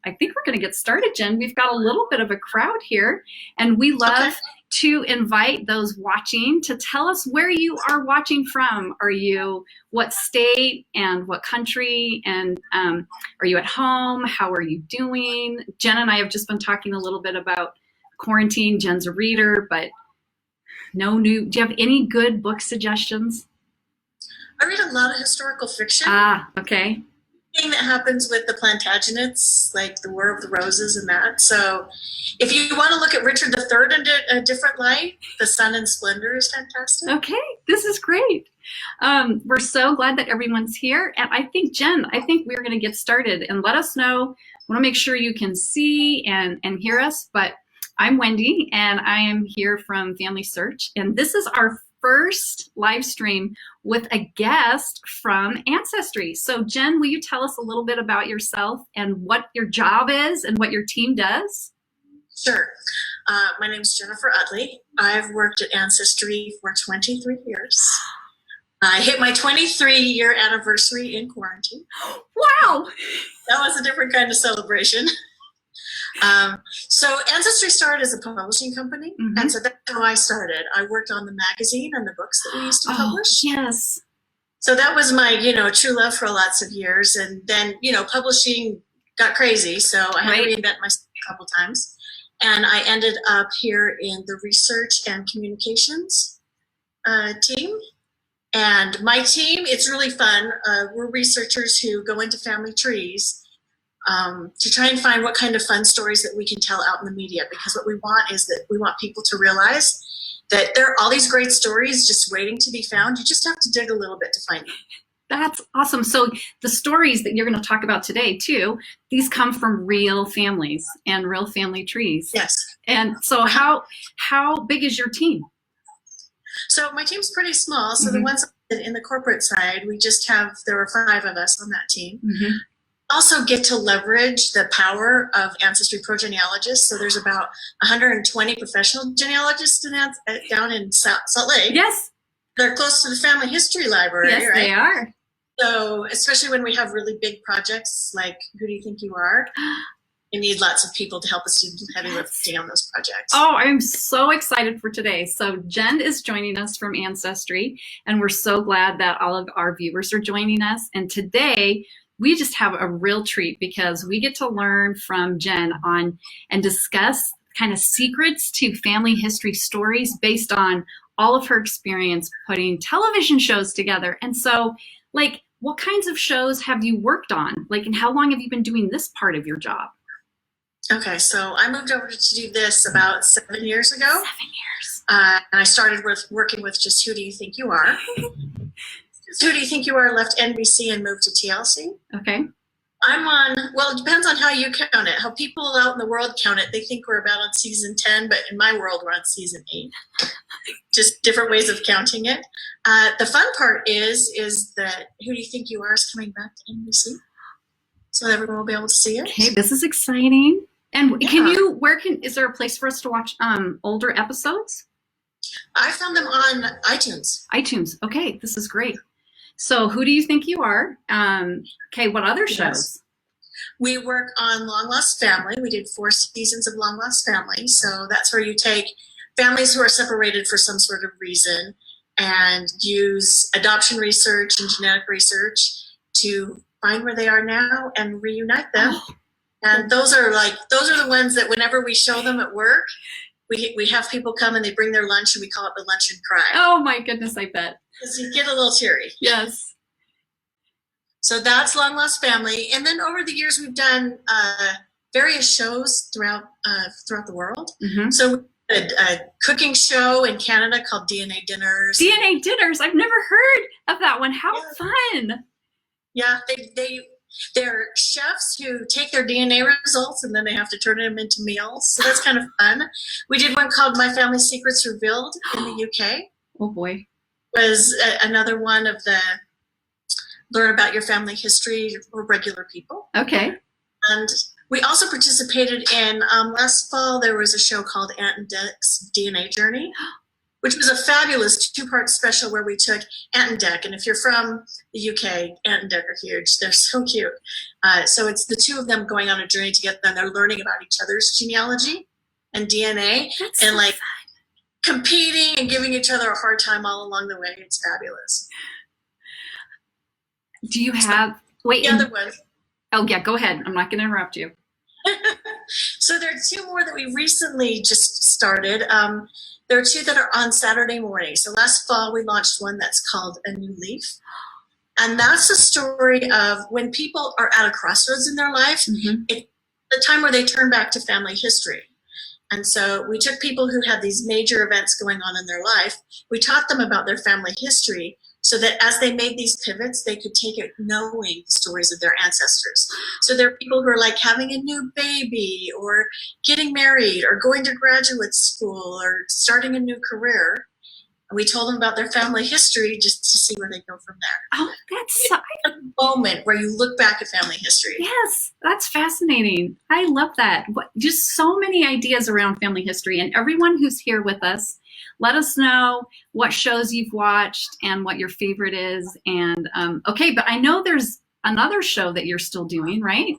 I think we're going to get started, Jenn. We've got a little bit of a crowd here, and we love to invite those watching to tell us where you are watching from. Are you, what state and what country, and are you at home? How are you doing? Jenn and I have just been talking a little bit about quarantine. Jenn's a reader, but do you have any good book suggestions? I read a lot of historical fiction. Ah, okay. Thing that happens with the Plantagenets, like the War of the Roses and that. So if you want to look at Richard III in a different light, The Sun and Splendor is fantastic. Okay, this is great. We're so glad that everyone's here. And I think, Jenn, we're going to get started, and let us know. I want to make sure you can see and hear us, but I'm Wendy, and I am here from Family Search, and this is our first live stream with a guest from Ancestry. So Jenn, will you tell us a little bit about yourself and what your job is and what your team does? Sure. My name is Jennifer Utley. I've worked at Ancestry for 23 years. I hit my 23-year anniversary in quarantine. Wow! That was a different kind of celebration. So Ancestry started as a publishing company, and so that's how I started. I worked on the magazine and the books that we used to publish. Yes. So that was my, true love for lots of years, and then, publishing got crazy, so I had to reinvent myself a couple times, and I ended up here in the research and communications team. And my team, it's really fun. We're researchers who go into family trees to try and find what kind of fun stories that we can tell out in the media, because what we want is that we want people to realize that there are all these great stories just waiting to be found. You just have to dig a little bit to find them. That's awesome. So the stories that you're going to talk about today too, these come from real families and real family trees. Yes. And so how big is your team? So my team's pretty small. So the ones in the corporate side, there are 5 of us on that team. Also get to leverage the power of Ancestry pro-genealogists. So there's about 120 professional genealogists down in Salt Lake. Yes. They're close to the family history library, yes, right? They are. So especially when we have really big projects like Who Do You Think You Are? We need lots of people to help us do heavy lifting on those projects. Oh, I'm so excited for today. So Jenn is joining us from Ancestry, and we're so glad that all of our viewers are joining us. And today, we just have a real treat because we get to learn from Jenn on and discuss kind of secrets to family history stories based on all of her experience putting television shows together. And so, like, what kinds of shows have you worked on? Like, and how long have you been doing this part of your job? Okay, so I moved over to do this about 7 years ago. 7 years. And I started working with just Who Do You Think You Are? Who Do You Think You Are left NBC and moved to TLC. Okay. I'm on, well, it depends on how you count it. How people out in the world count it. They think we're about on season 10, but in my world, we're on season 8. Just different ways of counting it. The fun part is that Who Do You Think You Are is coming back to NBC. So everyone will be able to see it. Okay, this is exciting. And is there a place for us to watch older episodes? I found them on iTunes. iTunes. Okay, this is great. So Who Do You Think You Are? Okay, what other shows? Yes. We work on Long Lost Family. We did 4 seasons of Long Lost Family. So that's where you take families who are separated for some sort of reason and use adoption research and genetic research to find where they are now and reunite them. Oh. And those are the ones that whenever we show them at work, we have people come and they bring their lunch and we call it the lunch and cry. Oh my goodness, I bet. Because you get a little teary. Yes. So that's Long Lost Family. And then over the years, we've done various shows throughout the world. So we did a cooking show in Canada called DNA Dinners. DNA Dinners? I've never heard of that one. How fun. Yeah, they're chefs who take their DNA results and then they have to turn them into meals. So that's kind of fun. We did one called My Family Secrets Revealed in the UK. Oh boy. Was another one of the learn about your family history for regular people. Okay. And we also participated in, last fall, there was a show called Aunt and Dec's DNA Journey. which was a fabulous two-part special where we took Ant and Dec. And if you're from the UK, Ant and Dec are huge. They're so cute. So it's the two of them going on a journey together, and they're learning about each other's genealogy and DNA. That's and so like fun. Competing and giving each other a hard time all along the way. It's fabulous. Do you have, wait. The other one. Oh yeah, go ahead. I'm not going to interrupt you. So there are two more that we recently just started. There are two that are on Saturday morning. So last fall we launched one that's called A New Leaf. And that's a story of when people are at a crossroads in their life, it's the time where they turn back to family history. And so we took people who had these major events going on in their life. We taught them about their family history so that as they made these pivots, they could take it knowing the stories of their ancestors. So there are people who are like having a new baby or getting married or going to graduate school or starting a new career. And we told them about their family history just to see where they go from there. Oh, that's so, a moment where you look back at family history. yes, that's fascinating. I love that. Just so many ideas around family history. And everyone who's here with us, let us know what shows you've watched and what your favorite is. And okay, but I know there's another show that you're still doing, right?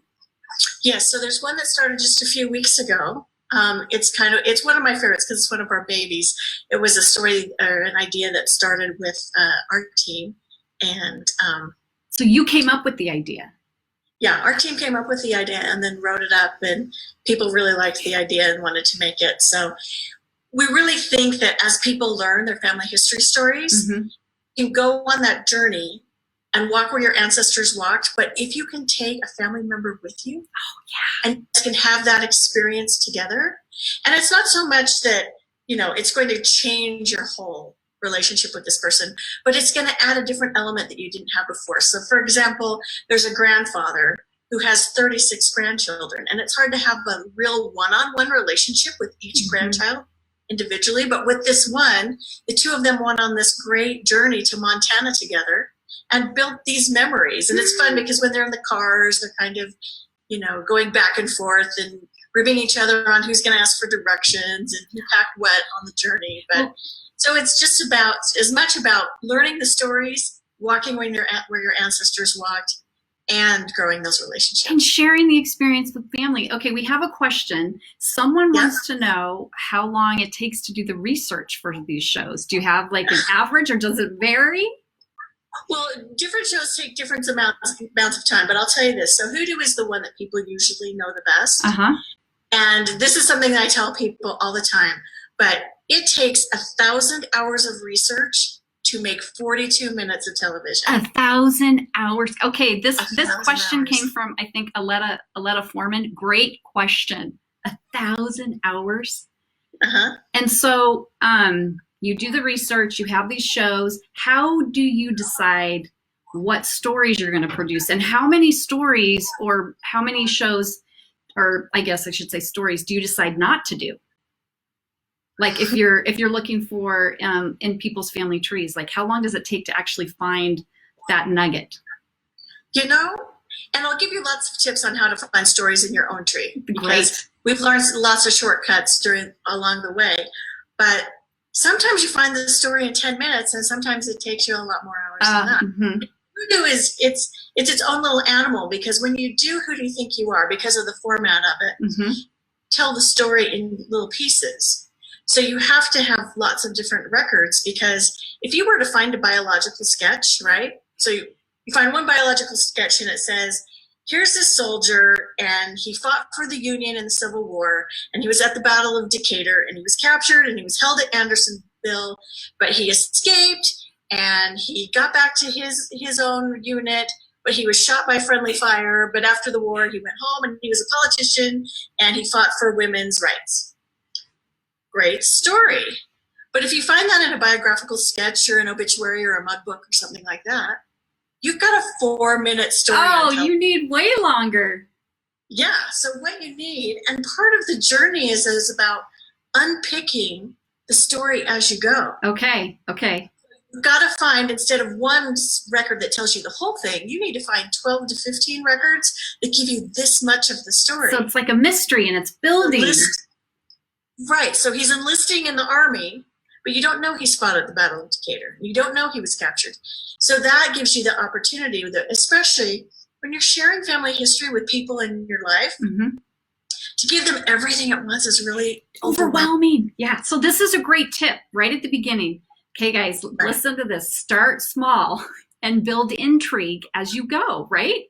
Yes, so there's one that started just a few weeks ago. It's one of my favorites because it's one of our babies. It was a story or an idea that started with our team. And so you came up with the idea. Yeah, our team came up with the idea and then wrote it up, and people really liked the idea and wanted to make it. So we really think that as people learn their family history stories, you can go on that journey and walk where your ancestors walked. But if you can take a family member with you, and you can have that experience together, and it's not so much that, it's going to change your whole relationship with this person, but it's going to add a different element that you didn't have before. So for example, there's a grandfather who has 36 grandchildren, and it's hard to have a real one-on-one relationship with each grandchild individually. But with this one, the two of them went on this great journey to Montana together and built these memories. And it's fun because when they're in the cars, they're kind of, going back and forth and ribbing each other on who's going to ask for directions and who packed what on the journey. But so it's just about as much about learning the stories, walking where your ancestors walked, and growing those relationships. And sharing the experience with family. Okay, we have a question. Someone wants to know how long it takes to do the research for these shows. Do you have like an average, or does it vary? Well, different shows take different amounts of time, but I'll tell you this. So Hoodoo is the one that people usually know the best. And this is something that I tell people all the time, but it takes 1,000 hours of research to make 42 minutes of television. 1,000 hours. Okay, this question hours. came from, I think, Aletta Foreman. Great question. 1,000 hours. And so you do the research, you have these shows. How do you decide what stories you're going to produce, and how many stories or how many shows, or I guess I should say stories, do you decide not to do? Like if you're looking for in people's family trees, like how long does it take to actually find that nugget? And I'll give you lots of tips on how to find stories in your own tree. Great. We've learned lots of shortcuts along the way, but sometimes you find the story in 10 minutes, and sometimes it takes you a lot more hours than that. Hoodoo is it's its own little animal, because when you do Who Do You Think You Are, because of the format of it, tell the story in little pieces. So you have to have lots of different records, because if you were to find a biological sketch, right? So you find one biological sketch and it says, here's this soldier, and he fought for the Union in the Civil War, and he was at the Battle of Decatur, and he was captured, and he was held at Andersonville, but he escaped, and he got back to his own unit, but he was shot by friendly fire. But after the war, he went home, and he was a politician, and he fought for women's rights. Great story. But if you find that in a biographical sketch or an obituary or a mug book or something like that, you've got a 4-minute story. Oh, you need way longer. Yeah, so what you need, and part of the journey is about unpicking the story as you go. Okay. You've got to find, instead of one record that tells you the whole thing, you need to find 12 to 15 records that give you this much of the story. So it's like a mystery, and it's building. Right, so he's enlisting in the army, but you don't know he spotted the battle of Decatur. You don't know he was captured. So that gives you the opportunity, especially when you're sharing family history with people in your life, to give them everything at once is really overwhelming. Yeah. So this is a great tip right at the beginning. Okay, guys, listen to this. Start small and build intrigue as you go, right?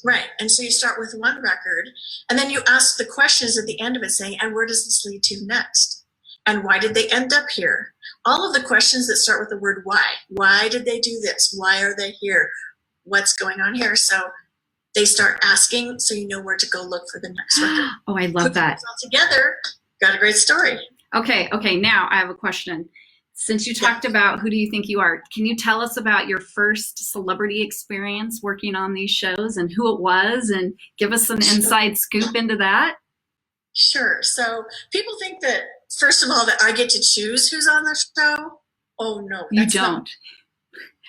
Right. And so you start with one record, and then you ask the questions at the end of it saying, and where does this lead to next? And why did they end up here? All of the questions that start with the word why. Why did they do this? Why are they here? What's going on here? So they start asking, so you know where to go look for the next record. Oh, I love that. All together, got a great story. Okay. Now I have a question. Since you talked about who do you think you are, can you tell us about your first celebrity experience working on these shows and who it was, and give us an inside scoop into that? Sure. So people think that, first of all, that I get to choose who's on the show. Oh, no. You don't.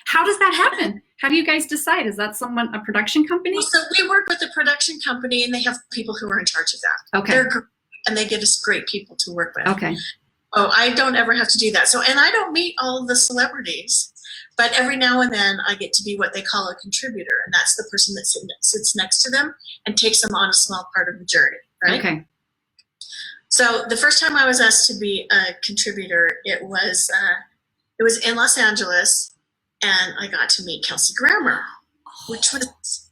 How does that happen? How do you guys decide? Is that a production company? Well, so we work with a production company, and they have people who are in charge of that. Okay. They're great, and they give us great people to work with. Okay. Oh, I don't ever have to do that. So, and I don't meet all of the celebrities, but every now and then I get to be what they call a contributor, and that's the person that sits next to them and takes them on a small part of the journey, right? Okay. So the first time I was asked to be a contributor, it was in Los Angeles, and I got to meet Kelsey Grammer, which was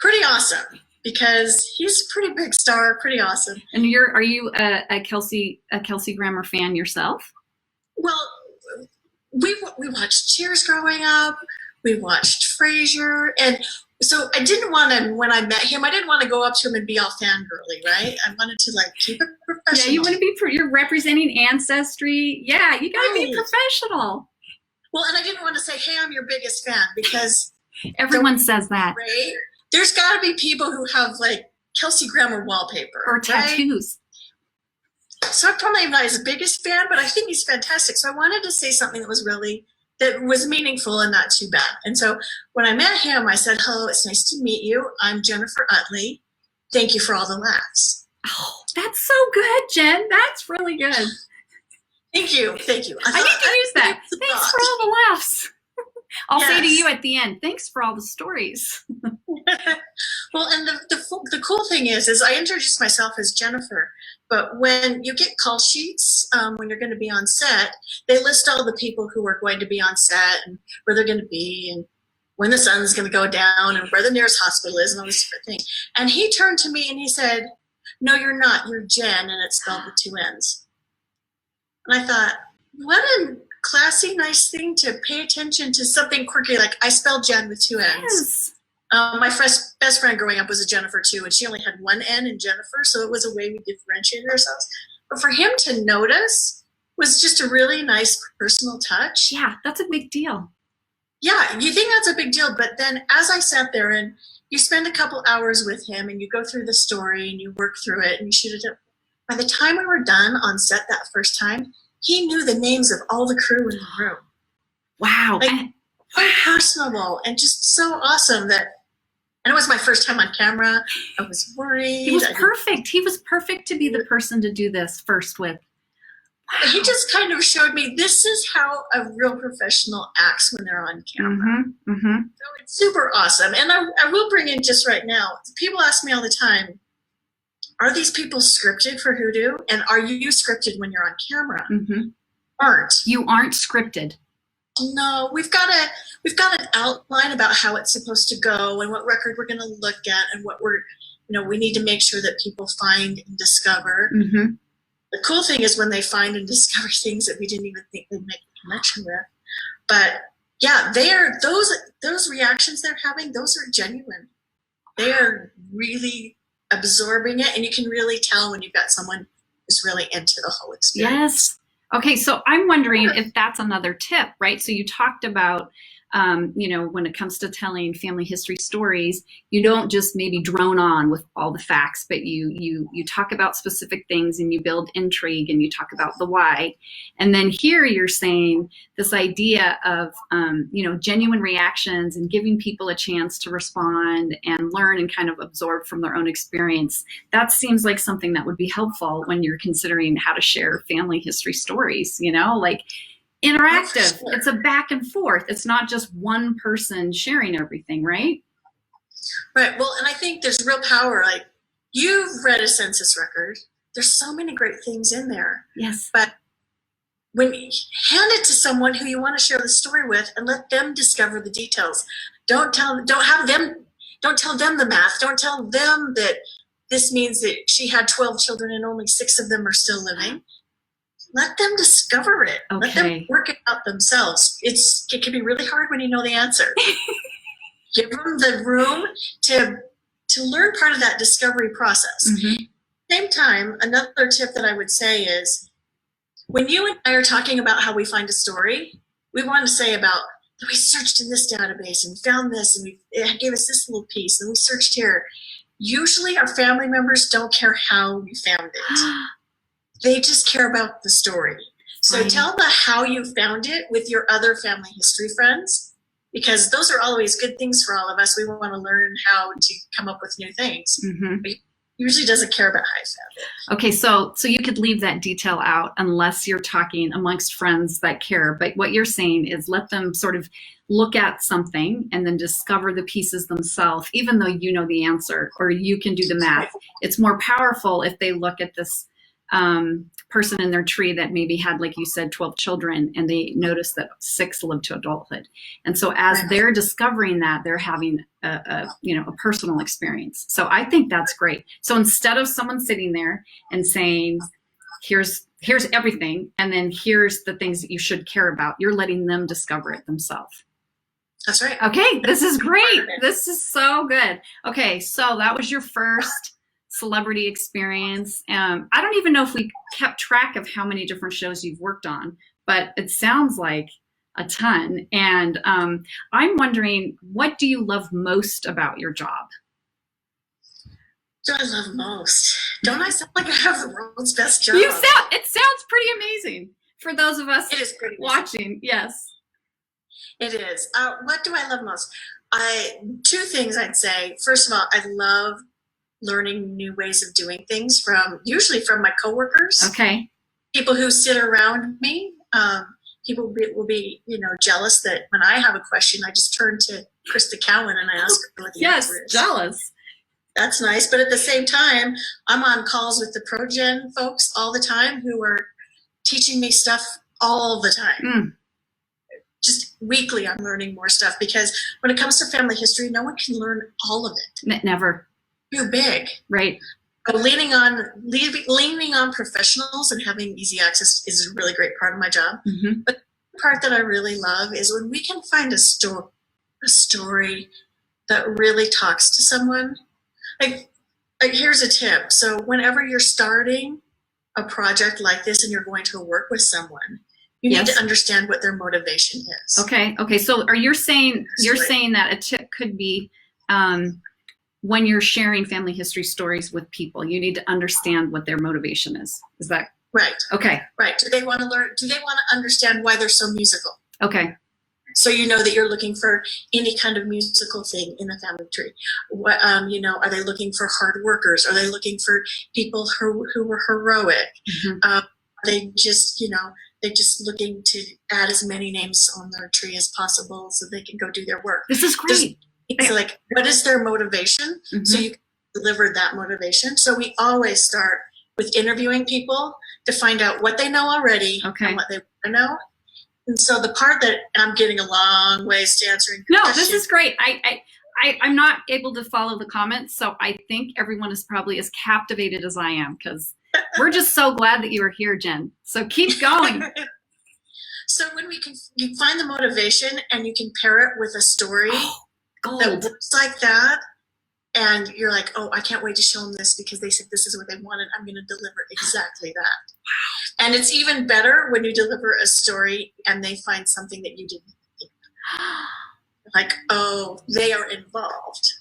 pretty awesome because he's a pretty big star, pretty awesome. And are you a Kelsey Grammer fan yourself? Well, we watched Cheers growing up. We watched Frasier, and so I didn't want to. When I met him, I didn't want to go up to him and be all fangirly, right? I wanted to keep it professional. Yeah, you want to be. You're representing ancestry. Yeah, you got to be professional. Well, and I didn't want to say, "Hey, I'm your biggest fan," because everyone says that. Right? There's got to be people who have Kelsey Grammer wallpaper or tattoos. Right? So I'm probably not his biggest fan, but I think he's fantastic. So I wanted to say something that was meaningful and not too bad. And so when I met him, I said, "Hello, it's nice to meet you. I'm Jennifer Utley. Thank you for all the laughs." Oh, that's so good, Jen. That's really good. Thank you. I need to use that. Thanks for all the laughs. I'll say to you at the end, thanks for all the stories. Well, and the cool thing is I introduced myself as Jennifer, but when you get call sheets, when you're going to be on set, they list all the people who are going to be on set and where they're going to be and when the sun's going to go down and where the nearest hospital is and all this sort of thing. And he turned to me and he said, "No, you're not. You're Jenn," and it's spelled with 2 N's. And I thought, what a classy, nice thing to pay attention to something quirky. I spelled Jenn with 2 N's. Yes. My best friend growing up was a Jennifer too, and she only had 1 N in Jennifer, so it was a way we differentiated ourselves. But for him to notice was just a really nice personal touch. Yeah, that's a big deal. Yeah, you think that's a big deal, but then as I sat there and you spend a couple hours with him and you go through the story and you work through it and you shoot it up, by the time we were done on set that first time, he knew the names of all the crew in the room. Wow. So personable and just so awesome and it was my first time on camera. I was worried. He was perfect. He was perfect to be the person to do this first with. Wow. He just kind of showed me this is how a real professional acts when they're on camera. So it's super awesome. And I will bring in just right now, people ask me all the time, are these people scripted for Hoodoo? And are you scripted when you're on camera? You aren't scripted. No, we've got an outline about how it's supposed to go and what record we're going to look at and what we need to make sure that people find and discover. The cool thing is when they find and discover things that we didn't even think they'd make a connection with. But yeah, those reactions they're having, those are genuine. They are really absorbing it, and you can really tell when you've got someone who's really into the whole experience. Yes. Okay, so I'm wondering if that's another tip, right? So you talked about when it comes to telling family history stories, you don't just maybe drone on with all the facts, but you talk about specific things and you build intrigue and you talk about the why. And then here you're saying this idea of, genuine reactions and giving people a chance to respond and learn and kind of absorb from their own experience. That seems like something that would be helpful when you're considering how to share family history stories, like interactive. Sure. It's a back and forth. It's not just one person sharing everything, right? Right. Well, and I think there's real power. Like, you've read a census record. There's so many great things in there. Yes. But when you hand it to someone who you want to share the story with and let them discover the details. Don't tell them the math. Don't tell them that this means that she had 12 children and only 6 of them are still living. Let them discover it. Okay. Let them work it out themselves. It can be really hard when you know the answer. Give them the room to learn part of that discovery process. Mm-hmm. Same time, another tip that I would say is, when you and I are talking about how we find a story, we want to say about, we searched in this database and found this, and it gave us this little piece, and we searched here. Usually our family members don't care how we found it. They just care about the story. So Right. Tell the how you found it with your other family history friends, because those are always good things for all of us. We want to learn how to come up with new things. Mm-hmm. But usually doesn't care about how I found it. Okay, so you could leave that detail out unless you're talking amongst friends that care. But what you're saying is let them sort of look at something and then discover the pieces themselves, even though you know the answer or you can do the math. It's more powerful if they look at this person in their tree that maybe had, like you said, 12 children, and they notice that 6 lived to adulthood. And so as they're discovering that, they're having a personal experience. So I think that's great. So instead of someone sitting there and saying, here's everything, and then here's the things that you should care about, you're letting them discover it themselves. That's right. Okay, this is great. This is so good. Okay, so that was your first celebrity experience. I don't even know if we kept track of how many different shows you've worked on, but it sounds like a ton. And I'm wondering, what do you love most about your job? Do I love most? Don't I sound like I have the world's best job? It sounds pretty amazing for those of us It is pretty watching. Yes. It is. What do I love most? Two things I'd say. First of all, I love learning new ways of doing things usually from my coworkers. Okay. People who sit around me. People will be jealous that when I have a question, I just turn to Krista Cowan and I ask her what the answer is. Jealous. That's nice. But at the same time, I'm on calls with the ProGen folks all the time who are teaching me stuff all the time. Just weekly, I'm learning more stuff, because when it comes to family history, no one can learn all of it. Never. Too big. Right. So leaning on professionals and having easy access is a really great part of my job. Mm-hmm. But the part that I really love is when we can find a story that really talks to someone. Like here's a tip. So whenever you're starting a project like this and you're going to work with someone, you need to understand what their motivation is. Okay. So you're saying that a tip could be when you're sharing family history stories with people, you need to understand what their motivation is. Is that right? Okay. Right. Do they want to learn? Do they want to understand why they're so musical? Okay. So you know that you're looking for any kind of musical thing in the family tree. What, are they looking for hard workers? Are they looking for people who were heroic? Mm-hmm. Are they just they're just looking to add as many names on their tree as possible so they can go do their work? This is great. It's like, what is their motivation? Mm-hmm. So you can deliver that motivation. So we always start with interviewing people to find out what they know already and what they want to know. And so the part that I'm getting a long ways to answering. No, this is great. I'm not able to follow the comments, so I think everyone is probably as captivated as I am, because we're just so glad that you are here, Jenn. So keep going. So when you find the motivation and you can pair it with a story that looks like that, and you're like, oh, I can't wait to show them this because they said this is what they wanted. I'm going to deliver exactly that. And it's even better when you deliver a story and they find something that you didn't think of. like, oh, they are involved.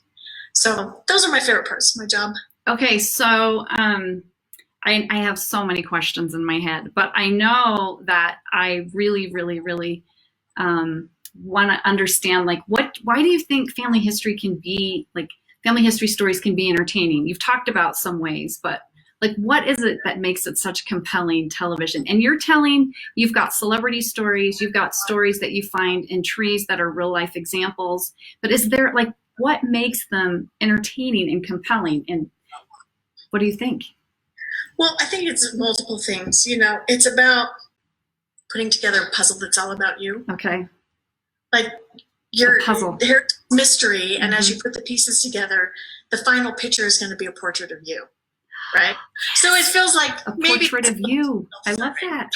So those are my favorite parts of my job. Okay, so I have so many questions in my head, but I know that I really, really, really want to understand, like, why do you think family history stories can be entertaining? You've talked about some ways, but like, what is it that makes it such compelling television? And you've got celebrity stories, you've got stories that you find in trees that are real life examples, but is there, like, what makes them entertaining and compelling? And what do you think? Well, I think it's multiple things. It's about putting together a puzzle that's all about you. Okay. Like, there's mystery, and as you put the pieces together, the final picture is going to be a portrait of you, right? So it feels like a portrait of you. I love that.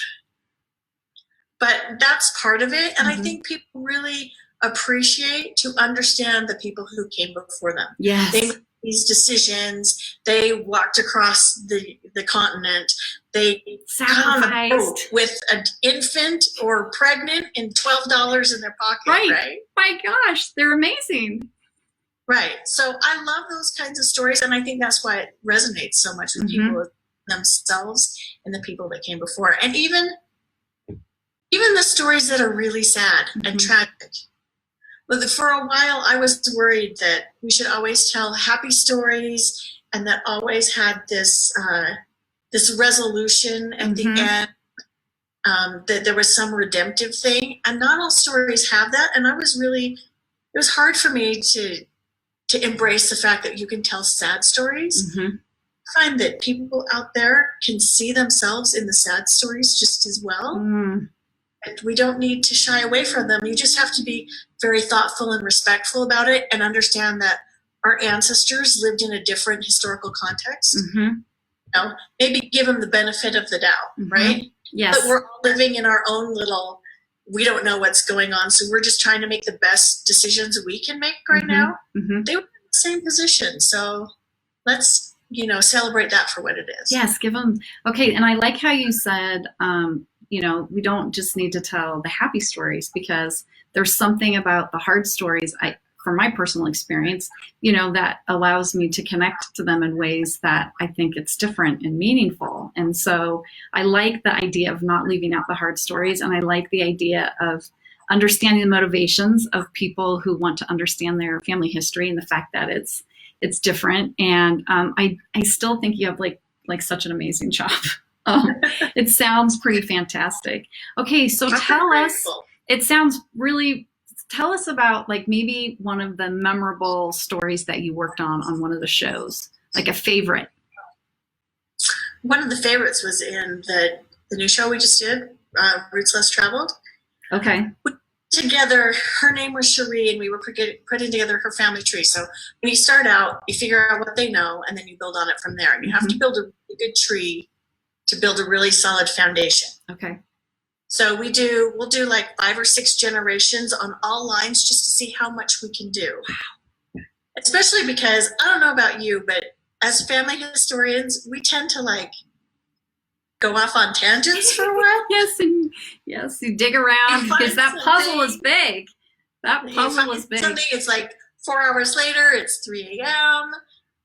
But that's part of it, and I think people really appreciate to understand the people who came before them. Yes. They made these decisions. They walked across the continent. They sacrificed with an infant or pregnant and $12 in their pocket. Right? My gosh, they're amazing. Right. So I love those kinds of stories, and I think that's why it resonates so much with people themselves and the people that came before, and even the stories that are really sad and tragic. But for a while, I was worried that we should always tell happy stories, and that always had this resolution at the end, that there was some redemptive thing. And not all stories have that. And it was hard for me to embrace the fact that you can tell sad stories. I find that people out there can see themselves in the sad stories just as well. We don't need to shy away from them. You just have to be very thoughtful and respectful about it, and understand that our ancestors lived in a different historical context. Maybe give them the benefit of the doubt, right? Yes. But we're all living in our own little, we don't know what's going on, so we're just trying to make the best decisions we can make right now. They were in the same position, so let's celebrate that for what it is. Yes, give them. Okay, and I like how you said, we don't just need to tell the happy stories, because there's something about the hard stories, from my personal experience, that allows me to connect to them in ways that I think it's different and meaningful. And so I like the idea of not leaving out the hard stories, and I like the idea of understanding the motivations of people who want to understand their family history and the fact that it's different. And I still think you have like such an amazing job. It sounds pretty fantastic. Okay, so tell us about, like, maybe one of the memorable stories that you worked on one of the shows, like a favorite. One of the favorites was in the new show we just did, Roots Less Traveled. Okay. Together, her name was Cherie, and we were putting together her family tree. So when you start out, you figure out what they know, and then you build on it from there. And you have to build a really good tree to build a really solid foundation. Okay. So we'll do like 5 or 6 generations on all lines, just to see how much we can do. Wow. Especially because, I don't know about you, but as family historians, we tend to go off on tangents for a while. Yes, you dig around, because that puzzle is big. That puzzle is big. Something, it's like 4 hours later, it's 3 a.m.,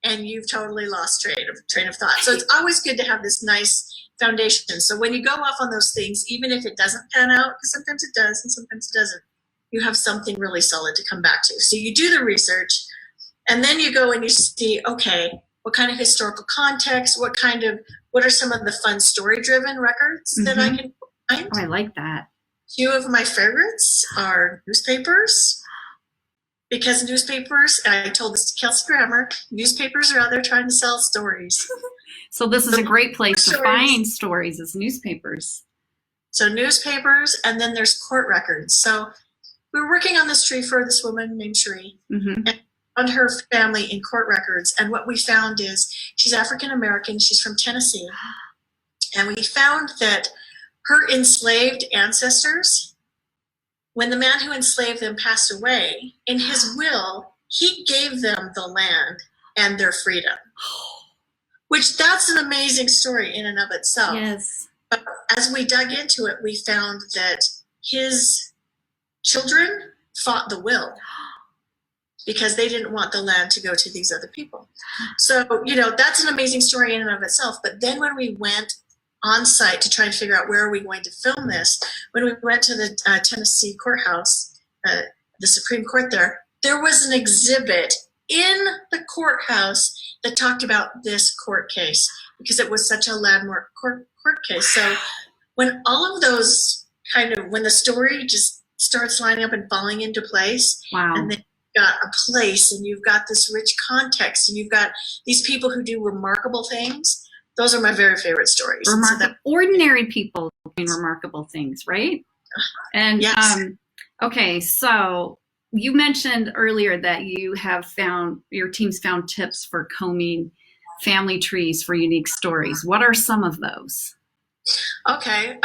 and you've totally lost train of thought. So it's always good to have this nice foundation. So when you go off on those things, even if it doesn't pan out, because sometimes it does and sometimes it doesn't, you have something really solid to come back to. So you do the research, and then you go and you see, okay, what kind of historical context, what are some of the fun story-driven records that I can find? Oh, I like that. 2 of my favorites are newspapers. Because newspapers, I told this to Kelsey Grammer, newspapers are out there trying to sell stories. So this is a great place to find stories, is newspapers. So newspapers, and then there's court records. So we were working on this tree for this woman named Cherie, and on her family in court records. And what we found is she's African-American, she's from Tennessee. And we found that her enslaved ancestors, when the man who enslaved them passed away, in his will, he gave them the land and their freedom. Which, that's an amazing story in and of itself. Yes. But as we dug into it, we found that his children fought the will. because they didn't want the land to go to these other people. So, that's an amazing story in and of itself. But then when we went on site to try and figure out where are we going to film this, when we went to the Tennessee courthouse, the Supreme Court there was an exhibit in the courthouse that talked about this court case because it was such a landmark court case. So when all of those when the story just starts lining up and falling into place, wow. And then you've got a place and you've got this rich context and you've got these people who do remarkable things, those are my very favorite stories. Ordinary people doing remarkable things, right? And yes. Okay, so you mentioned earlier that your team's found tips for combing family trees for unique stories. What are some of those? Okay,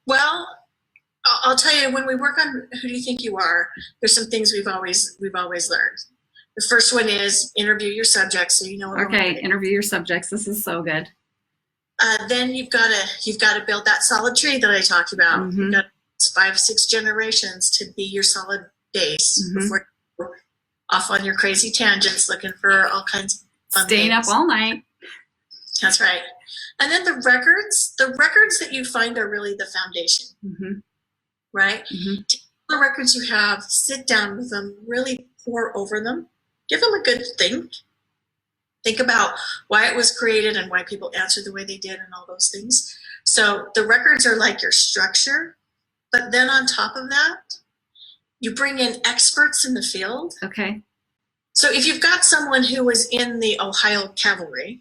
well, I'll tell you, when we work on Who Do You Think You Are, there's some things we've always learned. The first one is interview your subjects so you know what. Okay, interview your subjects. This is so good. Then you've got to build that solid tree that I talked about. Mm-hmm. You've got 5-6 generations to be your solid base before you go off on your crazy tangents looking for all kinds of fun staying things. Up all night. That's right. And then the records that you find are really the foundation. Mm-hmm. Right? Mm-hmm. Take the records you have, sit down with them, really pour over them, give them a good think. Think about why it was created and why people answered the way they did and all those things. So the records are like your structure, but then on top of that, you bring in experts in the field. Okay. So if you've got someone who was in the Ohio Cavalry,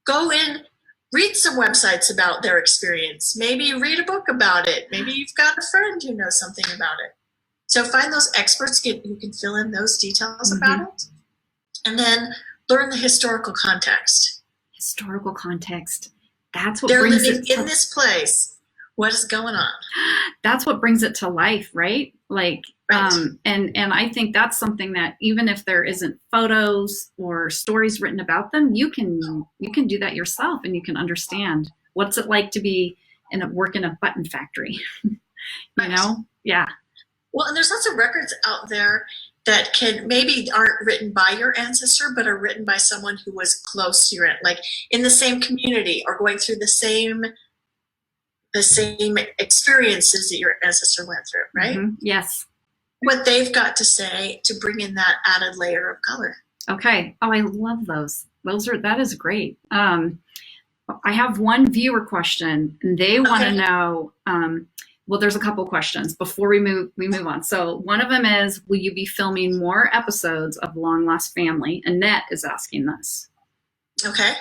go in, read some websites about their experience. Maybe read a book about it. Maybe you've got a friend who knows something about it. So find those experts who can fill in those details about it. And then learn the historical context. Historical context. That's what they're brings living it to in this place. What is going on? That's what brings it to life, right? Like, right. And I think that's something that even if there isn't photos or stories written about them, you can do that yourself and you can understand what's it like to be work in a button factory. You know? Yeah. Well, and there's lots of records out there that maybe aren't written by your ancestor, but are written by someone who was close to your, like in the same community or going through the same experiences that your ancestor went through, right? Mm-hmm. Yes. What they've got to say to bring in that added layer of color. Okay. Oh, I love those. That is great. I have one viewer question, and they want to know, well, there's a couple questions before we move on. So one of them is, will you be filming more episodes of Long Lost Family? Annette is asking this. Okay.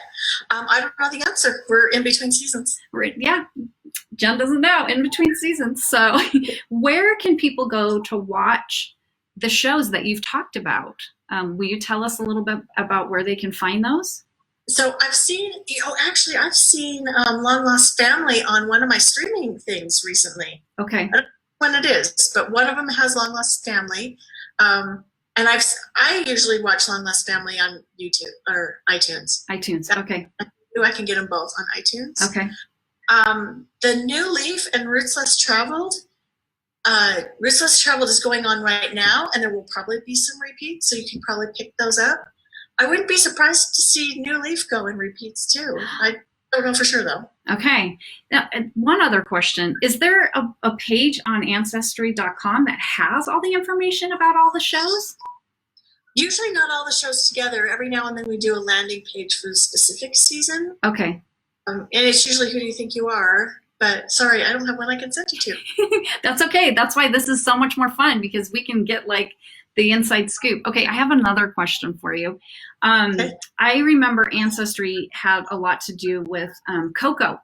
I don't know the answer. We're in between seasons. Yeah. Jenn doesn't know, in between seasons. So where can people go to watch the shows that you've talked about? Will you tell us a little bit about where they can find those? So I've seen Long Lost Family on one of my streaming things recently. Okay. I don't know when it is, but one of them has Long Lost Family. And I usually watch Long Lost Family on YouTube or iTunes. Okay. I can get them both on iTunes. Okay. The New Leaf and Roots Less Traveled. Roots Less Traveled is going on right now, and there will probably be some repeats, so you can probably pick those up. I wouldn't be surprised to see New Leaf go in repeats too. I don't know for sure though. Okay. Now, one other question. Is there a page on Ancestry.com that has all the information about all the shows? Usually not all the shows together. Every now and then we do a landing page for the specific season. Okay. And it's usually Who Do You Think You Are? But sorry, I don't have one I can send you to. That's okay. That's why this is so much more fun, because we can get like the inside scoop. Okay, I have another question for you. Okay. I remember Ancestry had a lot to do with Coco.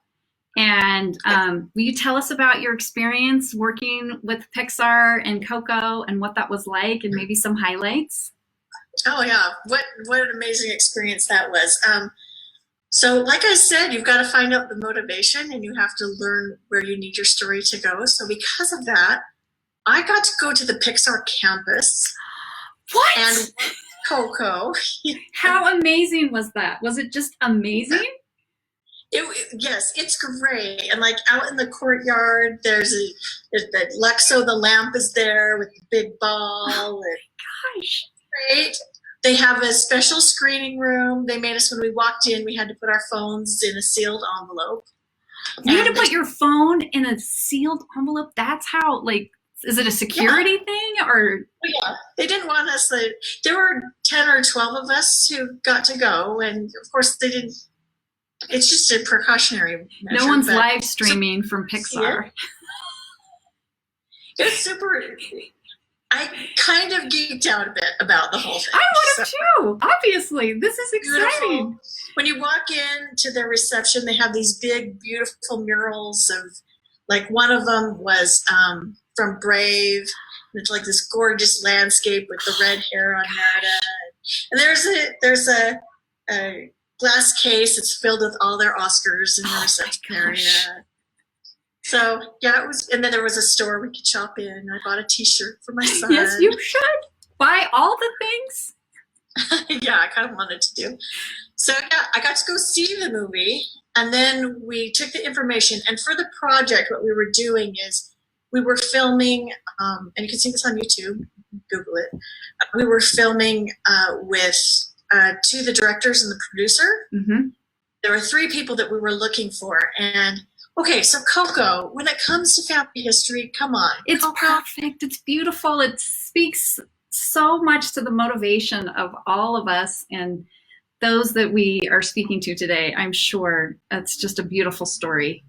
And will you tell us about your experience working with Pixar and Coco and what that was like, and maybe some highlights? Oh yeah, what an amazing experience that was. So like I said, you've got to find out the motivation and you have to learn where you need your story to go. So because of that, I got to go to the Pixar campus. What? And Coco. How amazing was that? Was it just amazing? Yes, it's great. And like out in the courtyard, there's Lexo the lamp is there with the big ball. Oh my gosh. great. They have a special screening room. They made us, when we walked in, we had to put our phones in a sealed envelope. You had to put your phone in a sealed envelope? That's how, like, is it a security thing or? Yeah, they didn't want us. There were 10 or 12 of us who got to go, and of course they didn't. It's just a precautionary measure. No one's live streaming from Pixar. It's super. I kind of geeked out a bit about the whole thing. I would have too. Obviously, this is exciting. Beautiful. When you walk into their reception, they have these big, beautiful murals of, like, one of them was from Brave. And it's like this gorgeous landscape with the red hair on Merida. And there's a glass case. It's filled with all their Oscars in the reception area. So yeah, it was. And then there was a store we could shop in. I bought a T-shirt for my son. Yes, you should buy all the things. Yeah, I kind of wanted to do. So yeah, I got to go see the movie, and then we took the information. And for the project, what we were doing is we were filming, and you can see this on YouTube. Google it. We were filming with two of the directors and the producer. Mm-hmm. There were 3 people that we were looking for, and okay, so Coco, when it comes to family history, come on. It's Coco. perfect. It's beautiful. It speaks so much to the motivation of all of us and those that we are speaking to today. I'm sure it's just a beautiful story.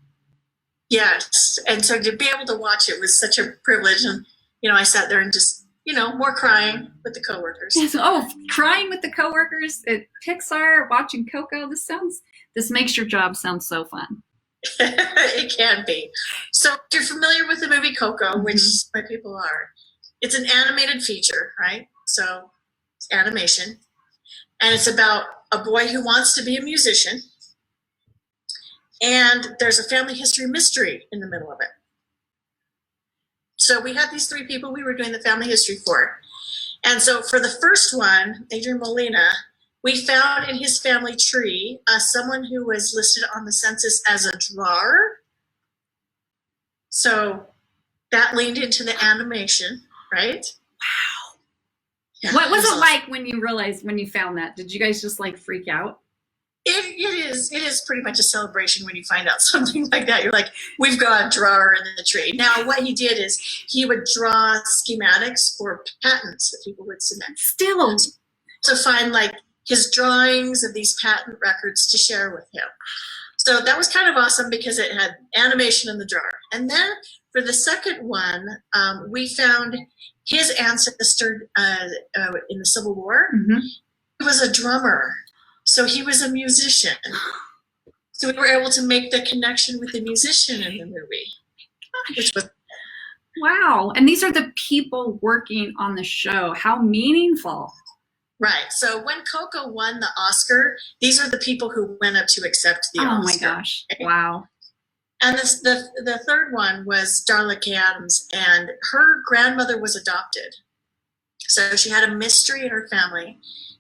Yes, and so to be able to watch it was such a privilege. And, I sat there and just, more crying with the coworkers. Yes. Oh, crying with the coworkers at Pixar, watching Coco. This makes your job sound so fun. It can be. So if you're familiar with the movie Coco, which my people are, it's an animated feature, right? So it's animation. And it's about a boy who wants to be a musician. And there's a family history mystery in the middle of it. So we had these 3 people we were doing the family history for. And so for the first one, Adrian Molina, we found in his family tree someone who was listed on the census as a drawer. So that leaned into the animation, right? Wow. Yeah, what was it like when you found that? Did you guys just like freak out? It is pretty much a celebration when you find out something like that. You're like, we've got a drawer in the tree. Now, what he did is he would draw schematics for patents that people would submit. Still. To find, like, his drawings of these patent records to share with him. So that was kind of awesome because it had animation in the drawer. And then for the second one, we found his ancestor in the Civil War. Mm-hmm. He was a drummer. So he was a musician. So we were able to make the connection with the musician in the movie. Which was wow. And these are the people working on the show. How meaningful. Right. So when Coco won the Oscar, these are the people who went up to accept the Oscar. Oh my gosh. Wow. And the third one was Darla K. Adams, and her grandmother was adopted. So she had a mystery in her family,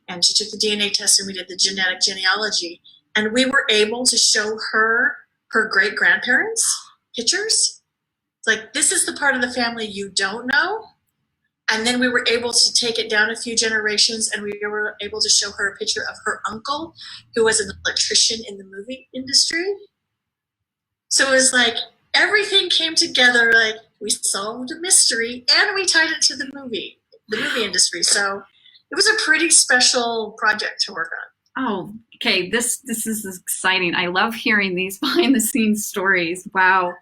and she took the DNA test and we did the genetic genealogy. And we were able to show her great-grandparents pictures. It's like, this is the part of the family you don't know. And then we were able to take it down a few generations, and we were able to show her a picture of her uncle, who was an electrician in the movie industry. So it was like everything came together, like we solved a mystery and we tied it to the movie industry. So it was a pretty special project to work on. Oh, okay. This is exciting. I love hearing these behind the scenes stories. Wow.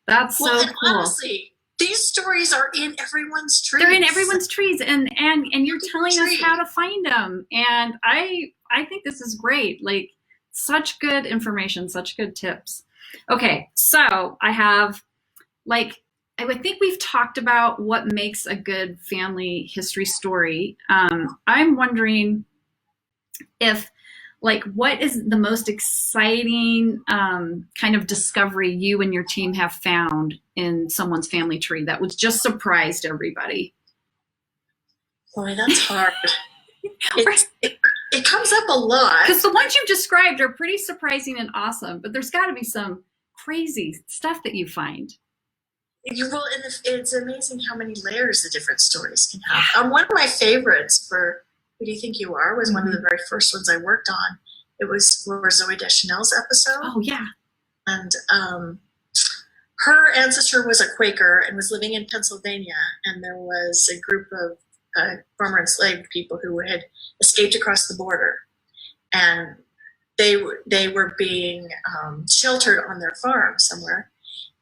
That's so cool. Honestly, these stories are in everyone's trees. They're in everyone's trees, and you're telling us how to find them. And I think this is great. Like, such good information, such good tips. Okay, so I have, like, I would think we've talked about what makes a good family history story. I'm wondering if, like, what is the most exciting kind of discovery you and your team have found in someone's family tree that was just surprised everybody? Boy, that's hard. It comes up a lot. Because the ones you've described are pretty surprising and awesome, but there's got to be some crazy stuff that you find. Well, and it's amazing how many layers the different stories can have. One of my favorites for Who Do You Think You Are was one of the very first ones I worked on. It was for Zooey Deschanel's episode. Oh, yeah. And her ancestor was a Quaker and was living in Pennsylvania. And there was a group of former enslaved people who had escaped across the border. And they were being sheltered on their farm somewhere.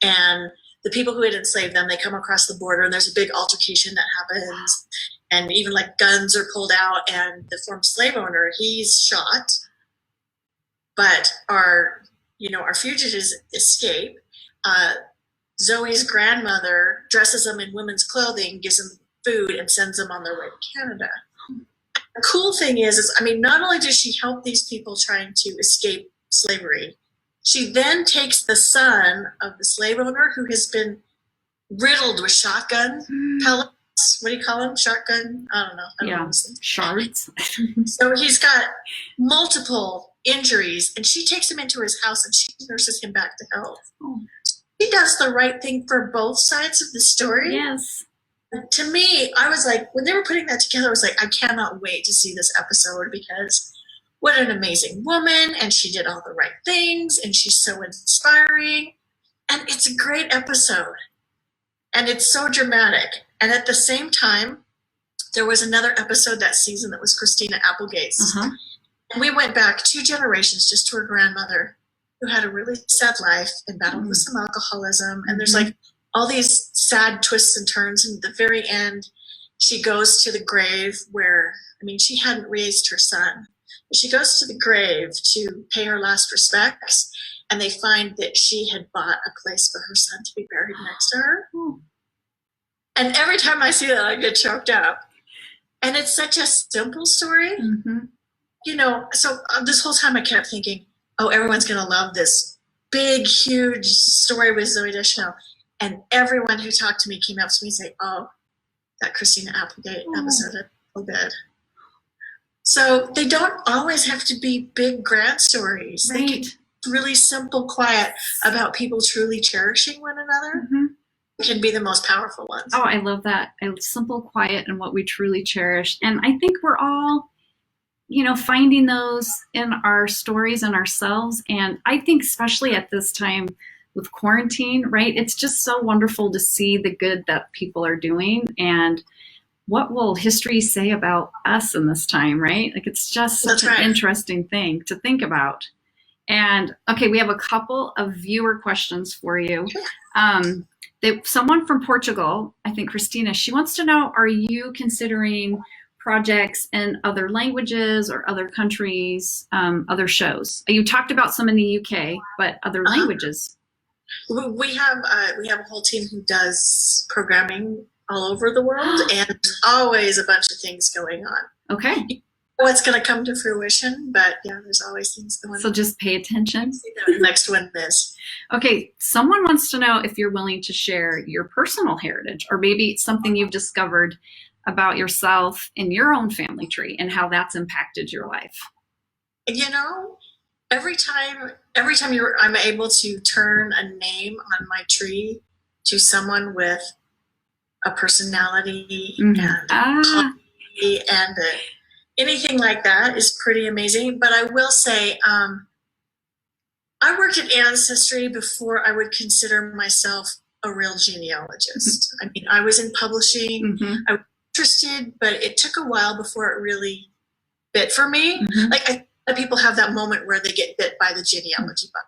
And the people who had enslaved them, they come across the border and there's a big altercation that happens. And even like guns are pulled out, and the former slave owner, he's shot. But our fugitives escape. Zoe's grandmother dresses them in women's clothing, gives them food, and sends them on their way to Canada. The cool thing is not only does she help these people trying to escape slavery, she then takes the son of the slave owner who has been riddled with shotgun pellets. What do you call them? Shotgun? I don't know. Shards. So he's got multiple injuries, and she takes him into his house and she nurses him back to health. Oh. She does the right thing for both sides of the story. Yes. To me, I was like, when they were putting that together, I was like, I cannot wait to see this episode, because what an amazing woman, and she did all the right things, and she's so inspiring, and it's a great episode, and it's so dramatic. And at the same time, there was another episode that season that was Christina Applegate's. And we went back 2 generations just to her grandmother, who had a really sad life and battled with some alcoholism. And there's like all these sad twists and turns. And at the very end, she goes to the grave where, she hadn't raised her son. But she goes to the grave to pay her last respects. And they find that she had bought a place for her son to be buried next to her. And every time I see that, I get choked up. And it's such a simple story. So this whole time I kept thinking, oh, everyone's going to love this big, huge story with Zooey Deschanel. And everyone who talked to me came up to me and said, oh, that Christina Applegate episode is so good. So they don't always have to be big, grand stories. Right. They can be really simple, quiet, about people truly cherishing one another. Can be the most powerful ones. Oh, I love that. Simple, quiet, and what we truly cherish. And I think we're all, finding those in our stories and ourselves. And I think especially at this time with quarantine, right? It's just so wonderful to see the good that people are doing, and what will history say about us in this time, right? Like, it's just such an interesting thing to think about. And okay, we have a couple of viewer questions for you. Someone from Portugal, I think Christina, she wants to know, are you considering projects in other languages or other countries, other shows? You talked about some in the UK, but other languages? We have a whole team who does programming all over the world, and there's always a bunch of things going on. Okay. What's going to come to fruition, but yeah, there's always things going on. So just pay attention. The next one is. Okay, someone wants to know if you're willing to share your personal heritage, or maybe something you've discovered about yourself in your own family tree and how that's impacted your life. Every time I'm able to turn a name on my tree to someone with a personality and anything like that is pretty amazing. But I will say, I worked at Ancestry before I would consider myself a real genealogist. I was in publishing. I was interested, but it took a while before it really bit for me. Like, people have that moment where they get bit by the genealogy bug.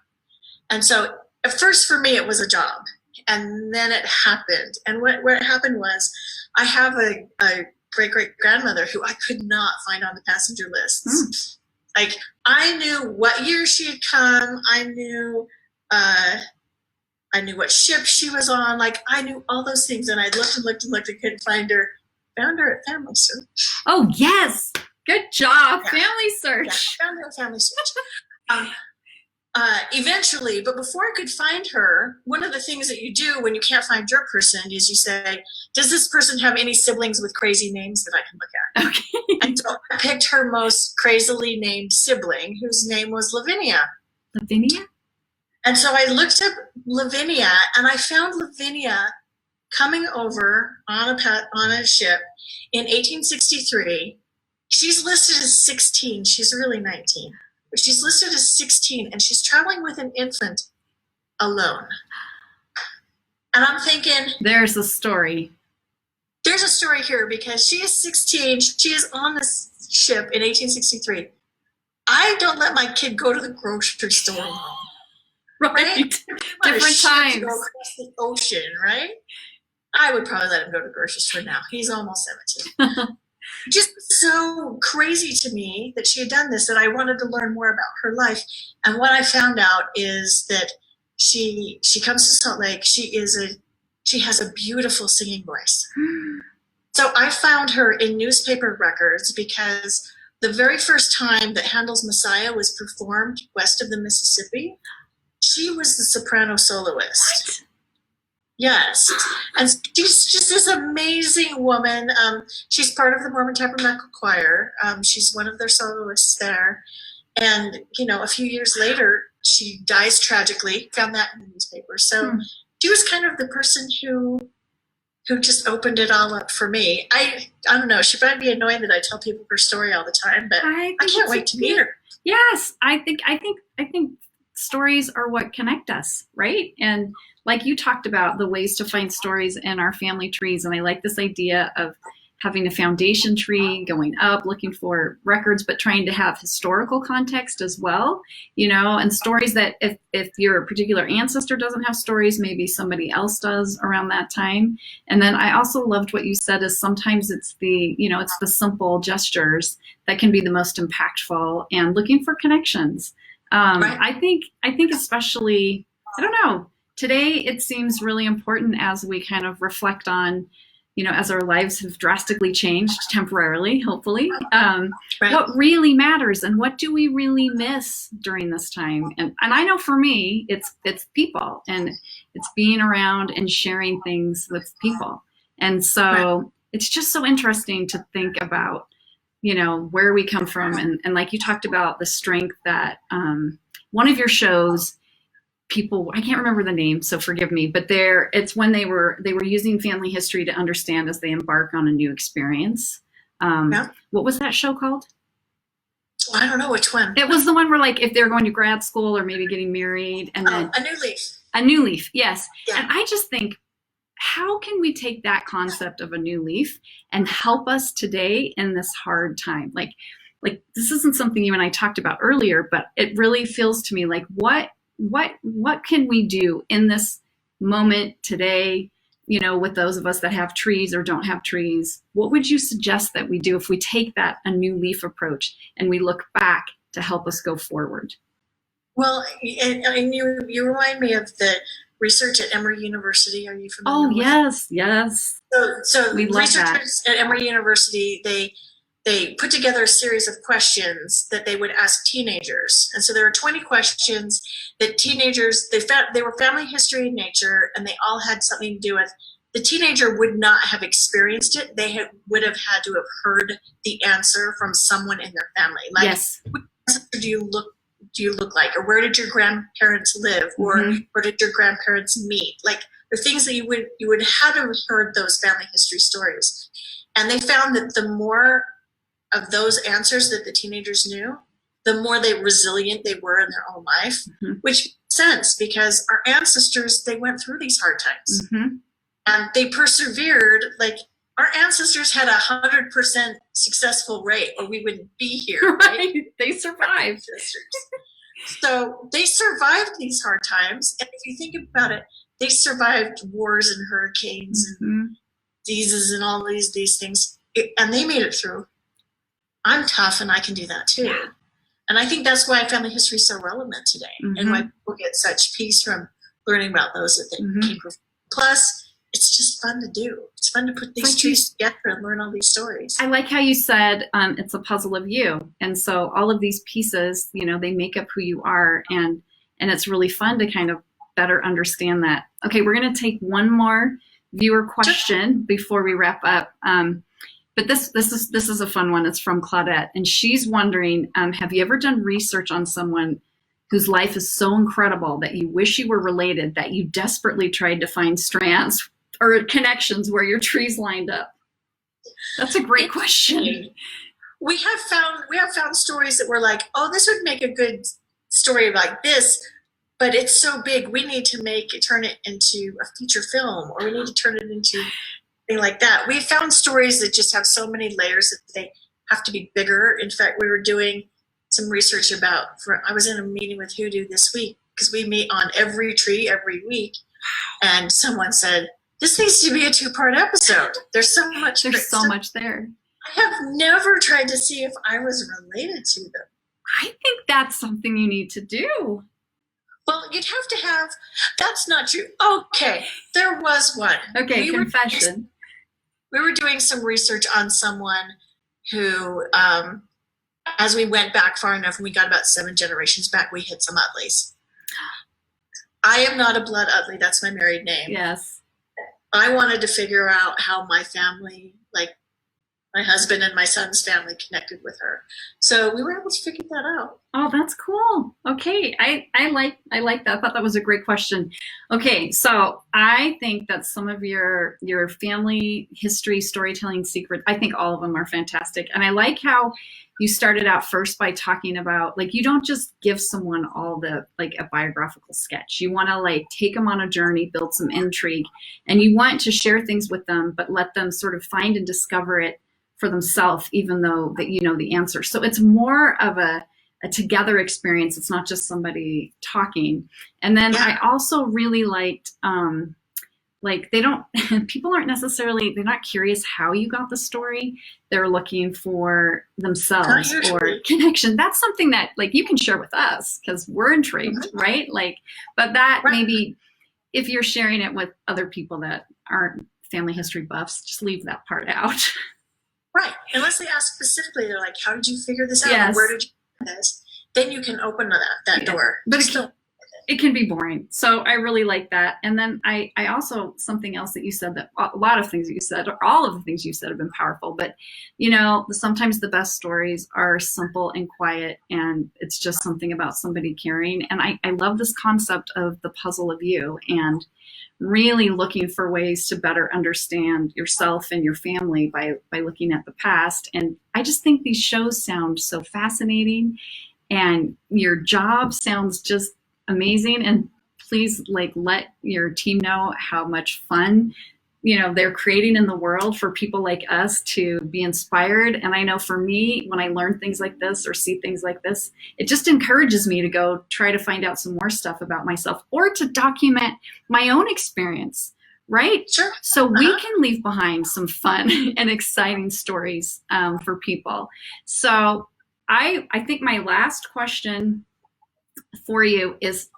And so at first for me, it was a job. And then it happened. And what happened was, I have a great-great-grandmother who I could not find on the passenger lists. Like, I knew what year she had come. I knew what ship she was on. Like, I knew all those things. And I looked and looked and looked and couldn't find her. Found her at Family Search. Oh, yes. Good job. Yeah. Family Search. Yeah, found her at Family Search. Eventually, but before I could find her, one of the things that you do when you can't find your person is you say, does this person have any siblings with crazy names that I can look at? Okay. And so I picked her most crazily named sibling, whose name was Lavinia. Lavinia? And so I looked up Lavinia, and I found Lavinia coming over on a ship in 1863 She's listed as 16. She's really 19. But she's listed as 16, and she's traveling with an infant alone. And I'm thinking, there's a story. There's a story here, because she is 16. She is on this ship in 1863. I don't let my kid go to the grocery store alone. Right. Different times. To go across the ocean, right? I would probably let him go to the grocery store now. He's almost 17. Just so crazy to me that she had done this, that I wanted to learn more about her life. And what I found out is that she comes to Salt Lake. She has a beautiful singing voice. So I found her in newspaper records, because the very first time that Handel's Messiah was performed west of the Mississippi, she was the soprano soloist. What? Yes. And she's just this amazing woman. She's part of the Mormon Tabernacle Choir. She's one of their soloists there. And, a few years later, she dies tragically. Found that in the newspaper. So she was kind of the person who just opened it all up for me. I don't know. She might be annoying that I tell people her story all the time, but I can't wait to meet her. Yes, I think stories are what connect us, right? And like you talked about, the ways to find stories in our family trees, and I like this idea of having a foundation tree, going up, looking for records, but trying to have historical context as well, and stories that if your particular ancestor doesn't have stories, maybe somebody else does around that time. And then I also loved what you said is sometimes it's it's the simple gestures that can be the most impactful, and looking for connections. Right. I think especially, I don't know, today it seems really important as we kind of reflect on, as our lives have drastically changed temporarily, hopefully, what really matters and what do we really miss during this time. And I know for me, it's people, and it's being around and sharing things with people. And so it's just so interesting to think about, where we come from. And like you talked about the strength that one of your shows, people, I can't remember the name, so forgive me, but it's when they were using family history to understand as they embark on a new experience. What was that show called? I don't know which one. It was the one where, like, if they're going to grad school or maybe getting married, and then A New Leaf. A New Leaf, yes. Yeah. And I just think, how can we take that concept of a new leaf and help us today in this hard time? Like this isn't something you and I talked about earlier, but it really feels to me like what can we do in this moment today, with those of us that have trees or don't have trees? What would you suggest that we do if we take that a new leaf approach and we look back to help us go forward? Well, and you remind me of the research at Emory University. Are you familiar with it? Yes. So we love researchers at Emory University, they put together a series of questions that they would ask teenagers. And so there are 20 questions that teenagers, they were family history in nature, and they all had something to do with, the teenager would not have experienced it. They would have had to have heard the answer from someone in their family. Like, yes. What ancestor do you look like? Or where did your grandparents live? Or where did your grandparents meet? Like the things that you would have to have heard those family history stories. And they found that the more of those answers that the teenagers knew, the more resilient they were in their own life, which makes sense, because our ancestors, they went through these hard times and they persevered. Like, our ancestors had 100% successful rate, or we wouldn't be here. Right? They survived. So they survived these hard times. And if you think about it, they survived wars and hurricanes and diseases and all these things, and they made it through. I'm tough, and I can do that too. Yeah. And I think that's why family history is so relevant today, and why people get such peace from learning about those that they came from. Plus, it's just fun to do. It's fun to put these trees together and learn all these stories. I like how you said it's a puzzle of you. And so all of these pieces, they make up who you are. And it's really fun to kind of better understand that. Okay, we're going to take one more viewer question before we wrap up. But this is a fun one. It's from Claudette, and she's wondering, have you ever done research on someone whose life is so incredible that you wish you were related, that you desperately tried to find strands or connections where your trees lined up? That's a great question. we have found stories that we're like, oh, this would make a good story like this, but it's so big, we need to turn it into a feature film, or we need to turn it into thing like that. We found stories that just have so many layers that they have to be bigger. In fact, we were doing some research I was in a meeting with Hoodoo this week, because we meet on every tree every week, and someone said, this needs to be a 2-part episode. There's so much there. I have never tried to see if I was related to them. I think that's something you need to do. Well, you'd have to have, that's not true. Okay, there was one. Okay, confession. We were doing some research on someone who, as we went back far enough, and we got about 7 generations back, we hit some Utleys. I am not a blood Utley, that's my married name. Yes. I wanted to figure out how my family, like my husband and my son's family, connected with her. So we were able to figure that out. Oh, that's cool. Okay. I like that. I thought that was a great question. Okay. So I think that some of your family history storytelling secrets, I think all of them are fantastic. And I like how you started out first by talking about, like, you don't just give someone all the, like, a biographical sketch. You want to, like, take them on a journey, build some intrigue, and you want to share things with them, but let them sort of find and discover it for themselves, even though that you know the answer. So it's more of a together experience. It's not just somebody talking. And then I also really liked, like, people aren't necessarily, they're not curious how you got the story. They're looking for themselves or connection. That's something that, like, you can share with us because we're intrigued, right? Like, but that maybe if you're sharing it with other people that aren't family history buffs, just leave that part out. Right. Unless they ask specifically, they're like, how did you figure this out? Yes. Where did you do this? Then you can open that door. But it can be boring. So I really like that. And then I also, something else that you said, that a lot of things that you said, or all of the things you said, have been powerful. But, you know, sometimes the best stories are simple and quiet, and it's just something about somebody caring. And I love this concept of the puzzle of you, and really looking for ways to better understand yourself and your family by looking at the past. And I just think these shows sound so fascinating, and your job sounds just amazing. And please, like, let your team know how much fun, you know, they're creating in the world for people like us to be inspired. And I know for me, when I learn things like this or see things like this, it just encourages me to go try to find out some more stuff about myself, or to document my own experience, right? Sure. So we can leave behind some fun and exciting stories for people. So I think my last question for you is,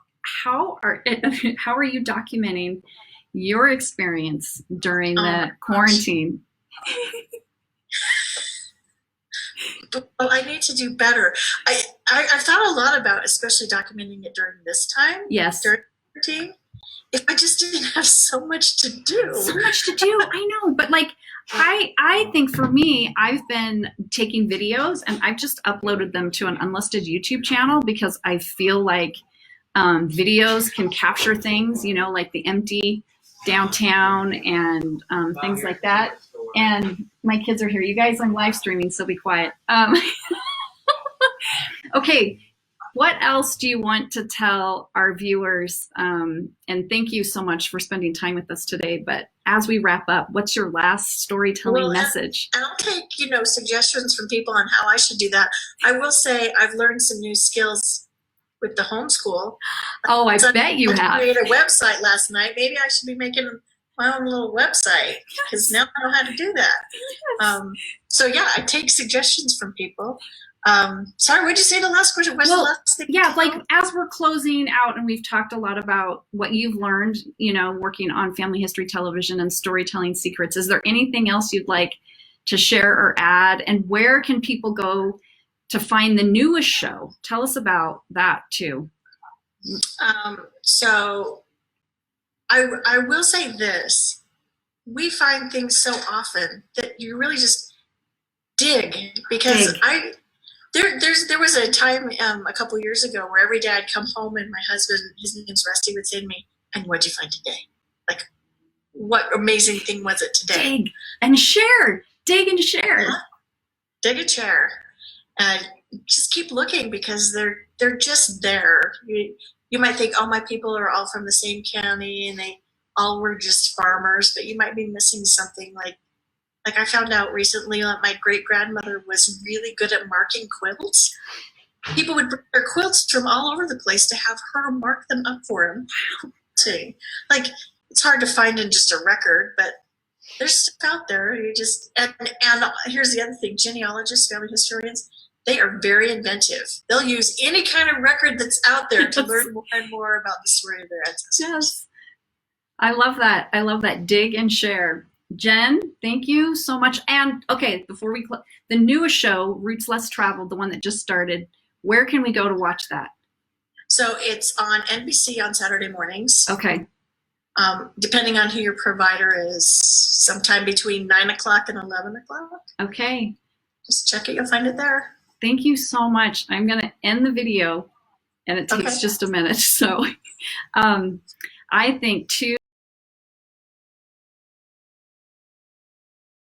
how are you documenting your experience during the quarantine? Well, I need to do better. I've thought a lot about, especially documenting it during this time. Yes. During quarantine. If I just didn't have so much to do. So much to do, I know. But, like, I think for me, I've been taking videos and I've just uploaded them to an unlisted YouTube channel, because I feel like videos can capture things, you know, like the empty downtown and things like that. And my kids are here. You guys, I'm live streaming, so be quiet. Okay. What else do you want to tell our viewers? And thank you so much for spending time with us today. But as we wrap up, what's your last storytelling message? And I'll take, suggestions from people on how I should do that. I will say I've learned some new skills with the homeschool. Oh, I bet you have. I created a website last night. Maybe I should be making my own little website, because now I know how to do that. Yes. So yeah, I take suggestions from people. Sorry, what did you say the last question? What's the last thing? Yeah, like, as we're closing out, and we've talked a lot about what you've learned, working on family history television and storytelling secrets. Is there anything else you'd like to share or add? And where can people go to find the newest show? Tell us about that too. So I will say this. We find things so often that you really just dig, because there was a time a couple years ago where every day I'd come home and my husband, his name's Rusty, would say to me, "And what'd you find today? Like, what amazing thing was it today?" Dig and share. Dig and share. dig a chair and just keep looking, because they're just there. You might think, oh, my people are all from the same county and they all were just farmers, but you might be missing something. Like I found out recently that my great grandmother was really good at marking quilts. People would bring their quilts from all over the place to have her mark them up for them. Like, it's hard to find in just a record, but there's stuff out there. You just and here's the other thing: genealogists, family historians, they are very inventive. They'll use any kind of record that's out there to learn more and more about the story of their ancestors. Yes. I love that. I love that. Dig and share. Jenn, thank you so much. And okay, before we the newest show, Roots Less Traveled, the one that just started, where can we go to watch that? So it's on NBC on Saturday mornings. Okay. Depending on who your provider is, sometime between 9 o'clock and 11 o'clock. Okay. Just check it. You'll find it there. Thank you so much. I'm going to end the video, and it takes just a minute. So I think, too,